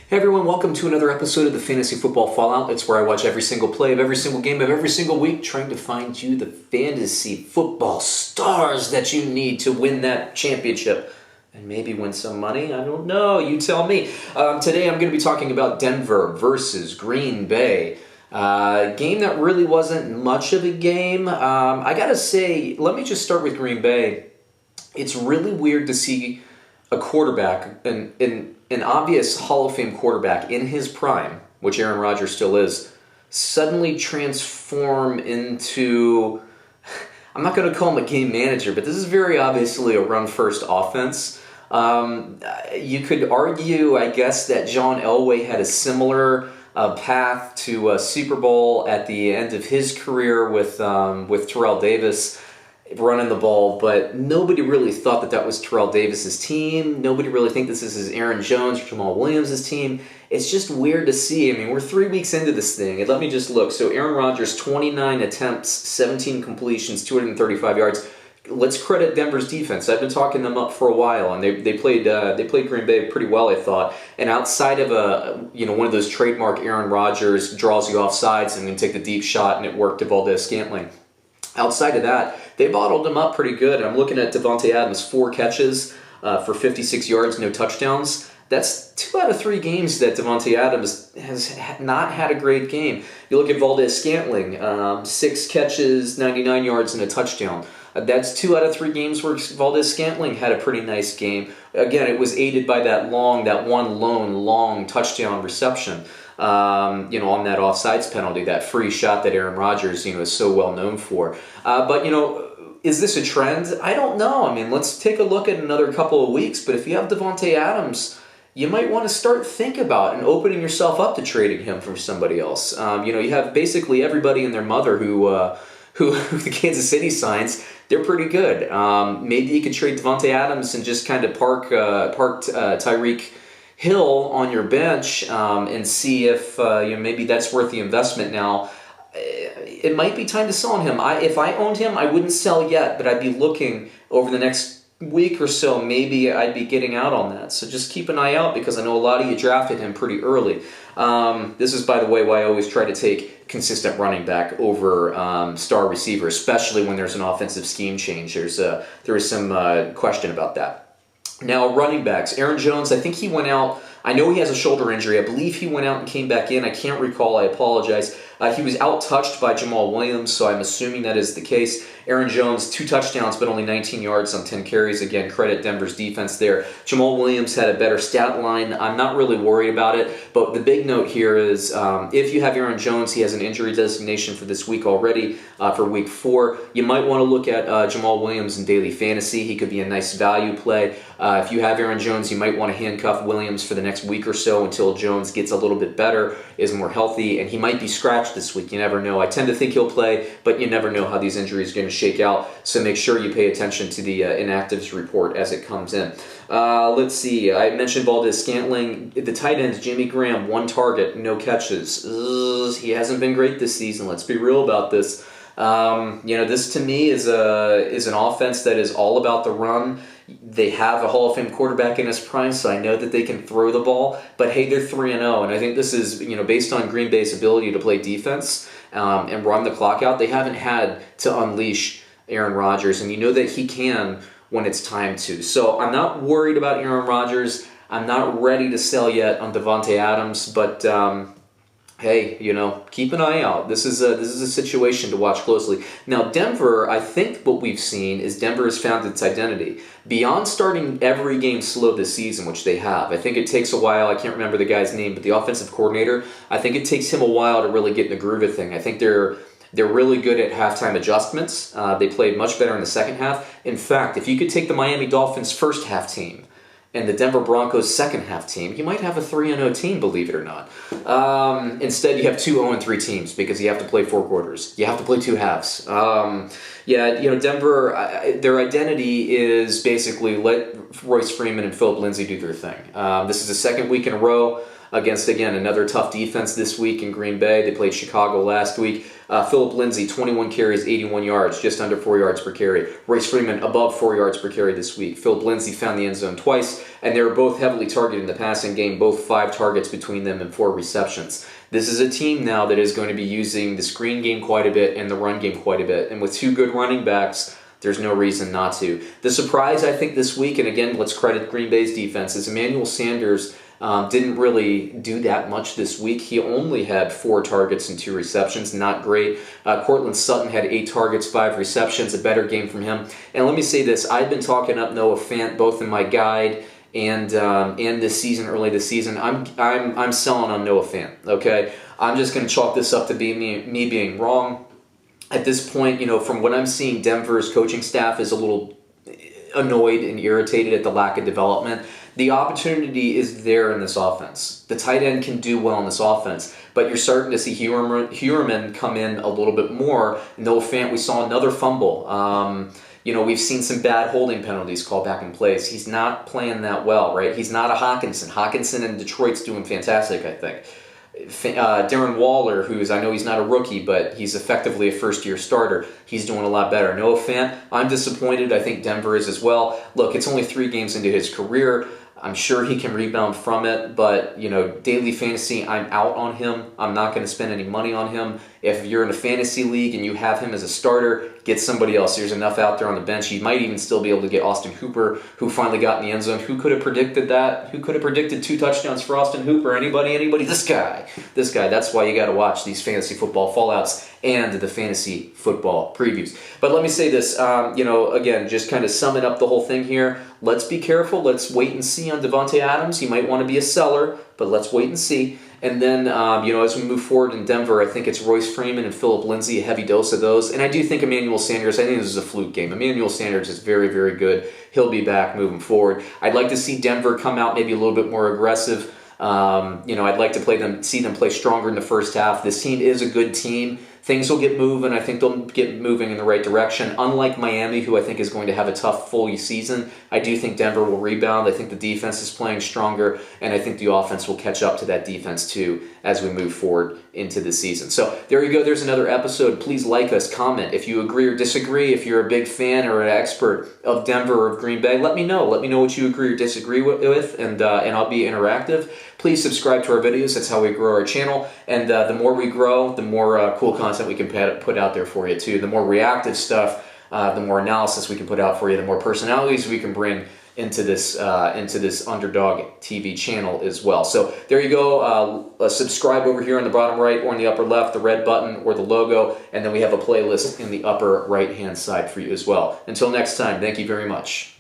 Hey everyone, welcome to another episode of the Fantasy Football Fallout. It's where I watch every single play of every single game of every single week, trying to find you the fantasy football stars that you need to win that championship. And maybe win some money, I don't know, you tell me. Today I'm going to be talking about Denver versus Green Bay. Game that really wasn't much of a game. I gotta say, let me just start with Green Bay. It's really weird to see a quarterback, an obvious Hall of Fame quarterback in his prime, which Aaron Rodgers still is, suddenly transform into, I'm not going to call him a game manager, but this is very obviously a run-first offense. You could argue, I guess, that John Elway had a similar path to a Super Bowl at the end of his career with Terrell Davis running the ball, but nobody really thought that was Terrell Davis's team. Nobody really think this is Aaron Jones or Jamal Williams' team. It's just weird to see. I mean, we're 3 weeks into this thing, and let me just look. So Aaron Rodgers, 29 attempts, 17 completions, 235 yards. Let's credit Denver's defense. I've been talking them up for a while, and they played Green Bay pretty well, I thought. And outside of one of those trademark Aaron Rodgers draws you off sides and then take the deep shot, and it worked to Valdez-Scantling. Outside of that, they bottled him up pretty good. I'm looking at Davante Adams, 4 catches for 56 yards, no touchdowns. That's 2 out of 3 games that Davante Adams has not had a great game. You look at Valdez-Scantling, 6 catches, 99 yards, and a touchdown. That's 2 out of 3 games where Valdez-Scantling had a pretty nice game. Again, it was aided by that one lone long touchdown reception. On that offsides penalty, that free shot that Aaron Rodgers, is so well known for. But is this a trend? I don't know. I mean, let's take a look at another couple of weeks. But if you have Davante Adams, you might want to start think about and opening yourself up to trading him from somebody else. You have basically everybody and their mother who the Kansas City signs. They're pretty good. Maybe you could trade Davante Adams and just kind of park Tyreek Hill on your bench and see if maybe that's worth the investment now. It might be time to sell on him. If I owned him, I wouldn't sell yet, but I'd be looking over the next week or so. Maybe I'd be getting out on that. So just keep an eye out, because I know a lot of you drafted him pretty early. This is, by the way, why I always try to take consistent running back over star receiver, especially when there's an offensive scheme change. There is some question about that. Now, running backs. Aaron Jones, I think he went out. I know he has a shoulder injury. I believe he went out and came back in. I can't recall. I apologize. He was out-touched by Jamal Williams, so I'm assuming that is the case. Aaron Jones, 2 touchdowns, but only 19 yards on 10 carries. Again, credit Denver's defense there. Jamal Williams had a better stat line. I'm not really worried about it, but the big note here is if you have Aaron Jones, he has an injury designation for this week already, for week 4. You might want to look at Jamal Williams in daily fantasy. He could be a nice value play. If you have Aaron Jones, you might want to handcuff Williams for the next week or so until Jones gets a little bit better, is more healthy, and he might be scratched this week. You never know. I tend to think he'll play, but you never know how these injuries are going to shake out, so make sure you pay attention to the inactives report as it comes in. Let's see. I mentioned Valdez-Scantling. The tight end, Jimmy Graham, 1 target, no catches. He hasn't been great this season. Let's be real about this. This to me is an offense that is all about the run. They have a Hall of Fame quarterback in his prime, so I know that they can throw the ball. But hey, they're 3-0, and I think this is based on Green Bay's ability to play defense and run the clock out. They haven't had to unleash Aaron Rodgers, and you know that he can when it's time to. So I'm not worried about Aaron Rodgers. I'm not ready to sell yet on Davante Adams, but hey, keep an eye out. This is a situation to watch closely. Now, Denver, I think what we've seen is Denver has found its identity. Beyond starting every game slow this season, which they have, I think it takes a while. I can't remember the guy's name, but the offensive coordinator, I think it takes him a while to really get in the groove of thing. I think they're really good at halftime adjustments. They played much better in the second half. In fact, if you could take the Miami Dolphins' first half team and the Denver Broncos' second half team, you might have a 3-0 team, believe it or not. Instead, you have 2 0-3 teams because you have to play 4 quarters. You have to play 2 halves. Denver, their identity is basically let Royce Freeman and Phillip Lindsay do their thing. This is the second week in a row against, again, another tough defense this week in Green Bay. They played Chicago last week. Phillip Lindsay, 21 carries, 81 yards, just under 4 yards per carry. Royce Freeman, above 4 yards per carry this week. Phillip Lindsay found the end zone twice, and they were both heavily targeted in the passing game, both 5 targets between them and 4 receptions. This is a team now that is going to be using the screen game quite a bit and the run game quite a bit. And with 2 good running backs, there's no reason not to. The surprise, I think, this week, and again, let's credit Green Bay's defense, is Emmanuel Sanders didn't really do that much this week. He only had 4 targets and 2 receptions. Not great. Cortland Sutton had 8 targets, 5 receptions. A better game from him. And let me say this. I've been talking up Noah Fant both in my guide and this season, early this season. I'm selling on Noah Fant, okay? I'm just going to chalk this up to me being wrong. At this point, from what I'm seeing, Denver's coaching staff is a little annoyed and irritated at the lack of development. The opportunity is there in this offense. The tight end can do well in this offense, but you're starting to see Heuerman come in a little bit more. Noah Fant, we saw another fumble. We've seen some bad holding penalties called back in place. He's not playing that well, right? He's not a Hawkinson. Hawkinson in Detroit's doing fantastic, I think. Darren Waller, I know he's not a rookie, but he's effectively a first-year starter. He's doing a lot better. Noah Fant, I'm disappointed. I think Denver is as well. Look, it's only 3 games into his career. I'm sure he can rebound from it, but, daily fantasy, I'm out on him. I'm not going to spend any money on him. If you're in a fantasy league and you have him as a starter, get somebody else. There's enough out there on the bench. You might even still be able to get Austin Hooper, who finally got in the end zone. Who could have predicted that? Who could have predicted 2 touchdowns for Austin Hooper? Anybody? This guy. That's why you got to watch these fantasy football fallouts and the fantasy football previews. But let me say this, again, just kind of summing up the whole thing here. Let's be careful. Let's wait and see on Davante Adams. He might want to be a seller, but let's wait and see. And then, as we move forward in Denver, I think it's Royce Freeman and Phillip Lindsay, a heavy dose of those. And I do think Emmanuel Sanders, I think this is a fluke game. Emmanuel Sanders is very, very good. He'll be back moving forward. I'd like to see Denver come out maybe a little bit more aggressive. I'd like to see them play stronger in the first half. This team is a good team. Things will get moving. I think they'll get moving in the right direction. Unlike Miami, who I think is going to have a tough full season, I do think Denver will rebound. I think the defense is playing stronger, and I think the offense will catch up to that defense too as we move forward into the season. So there you go. There's another episode. Please like us, comment. If you agree or disagree, if you're a big fan or an expert of Denver or of Green Bay, let me know. Let me know what you agree or disagree with, and I'll be interactive. Please subscribe to our videos. That's how we grow our channel. And the more we grow, the more cool content we can put out there for you too. The more reactive stuff, the more analysis we can put out for you. The more personalities we can bring into this Underdog TV channel as well. So there you go. Subscribe over here on the bottom right or in the upper left, the red button or the logo, and then we have a playlist in the upper right-hand side for you as well. Until next time, thank you very much.